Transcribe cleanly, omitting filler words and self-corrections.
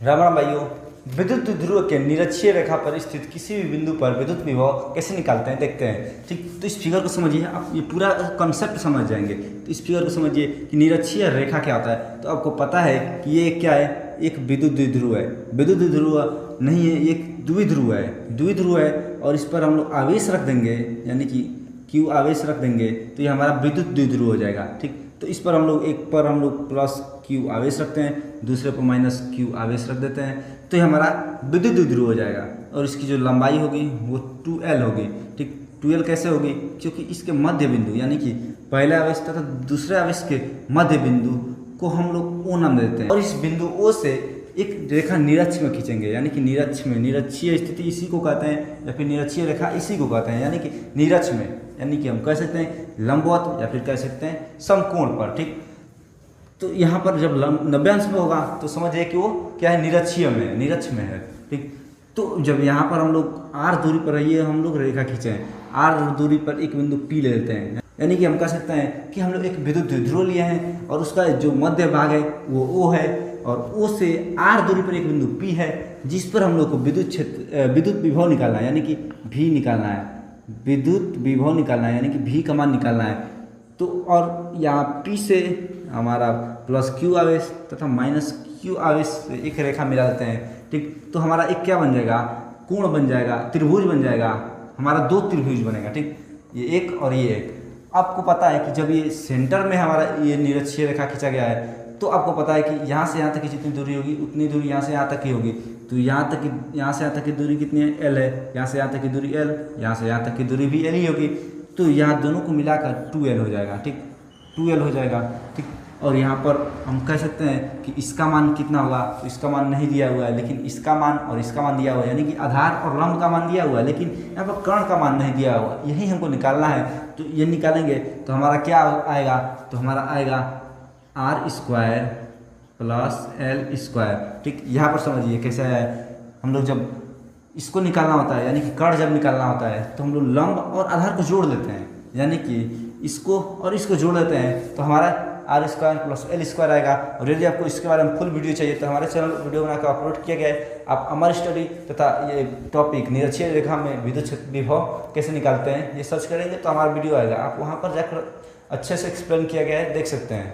राम राम भाइयों, विद्युत ध्रुव के निरक्षीय रेखा पर स्थित किसी भी बिंदु पर विद्युत विभव कैसे निकालते हैं देखते हैं। ठीक, तो इस फिगर को समझिए, आप ये पूरा कॉन्सेप्ट समझ जाएंगे। तो इस फिगर को समझिए कि निरक्षीय रेखा क्या होता है। तो आपको पता है कि ये क्या है, एक विद्युत द्विध्रुव है। विद्युत द्विध्रुव नहीं है, एक द्विध्रुव है। द्विध्रुव है और इस पर हम लोग आवेश रख देंगे, यानी कि Q आवेश रख देंगे तो ये हमारा विद्युत द्विध्रुव हो जाएगा। ठीक, तो इस पर हम लोग एक पर हम लोग प्लस Q आवेश रखते हैं, दूसरे पर माइनस Q आवेश रख देते हैं, तो ये हमारा विद्युत द्विध्रुव हो जाएगा। और इसकी जो लंबाई होगी वो 2L होगी। ठीक, 2L कैसे होगी, क्योंकि इसके मध्य बिंदु यानी कि पहले आवेश तथा दूसरे आवेश के मध्य बिंदु को हम लोग O नाम देते हैं। और इस बिंदु O से एक रेखा निरक्ष में खींचेंगे, यानी कि निरक्ष में, निरक्षीय स्थिति इसी को कहते हैं, या फिर निरक्षीय रेखा इसी को कहते हैं, यानी कि निरक्ष में, यानी कि हम कह सकते हैं लंबवत या फिर कह सकते हैं समकोण पर। ठीक, तो यहाँ पर जब 90 अंश में होगा तो समझिए कि वो क्या है, निरक्षीय में, निरक्ष में है। ठीक, तो जब यहाँ पर हम लोग R दूरी पर ये हम लोग रेखा खींचे, R दूरी पर एक बिंदु P ले लेते हैं, यानी कि हम कह सकते हैं कि हम लोग एक विद्युत द्विध्रुव लिए हैं और उसका जो मध्य भाग है वो O है, और O से R दूरी पर एक बिंदु P है जिस पर हम लोग को विद्युत विभव निकालना है, यानी कि V निकालना है, विद्युत विभव निकालना है, यानी कि V का मान निकालना है। तो और यहाँ P से हमारा प्लस Q आवेश तथा माइनस Q आवेश से एक रेखा मिला देते हैं। ठीक, तो हमारा एक क्या बन जाएगा, कोण बन जाएगा, त्रिभुज बन जाएगा, हमारा दो त्रिभुज बनेगा। ठीक, ये एक और ये एक। आपको पता है कि जब ये सेंटर में हमारा ये निरक्षीय रेखा खींचा गया है तो आपको पता है कि यहाँ से यहाँ तक की जितनी दूरी होगी उतनी दूरी यहाँ से यहाँ तक की होगी। तो यहाँ से यहाँ तक की दूरी कितनी है, L है। यहाँ से यहाँ तक की दूरी L, यहाँ से यहाँ तक की दूरी भी L ही होगी। तो यहाँ दोनों को मिलाकर 2L हो जाएगा। ठीक, 2L हो जाएगा। ठीक, और यहाँ पर हम कह सकते हैं कि इसका मान कितना होगा, तो इसका मान नहीं दिया हुआ है, लेकिन इसका मान और इसका मान दिया हुआ है, यानी कि आधार और लंब का मान दिया हुआ है, लेकिन यहाँ पर कर्ण का मान नहीं दिया हुआ, यही हमको निकालना है। तो ये निकालेंगे तो हमारा क्या आएगा, तो हमारा आएगा R square plus L square. ठीक, यहाँ पर समझिए कैसे है, हम लोग जब इसको निकालना होता है, यानी कि कर्ण जब निकालना होता है तो हम लोग लंब और आधार को जोड़ लेते हैं, यानी कि इसको और इसको जोड़ लेते हैं, तो हमारा R square plus L square आएगा। और यदि आपको इसके बारे में फुल वीडियो चाहिए तो हमारे चैनल वीडियो बनाकर अपलोड किया गया है। आप अमर स्टडी तथा ये टॉपिक निरक्षीय रेखा में विद्युत विभव कैसे निकालते हैं ये सर्च करेंगे तो हमारा वीडियो आएगा, आप वहाँ पर जाकर अच्छे से एक्सप्लेन किया गया है, देख सकते हैं।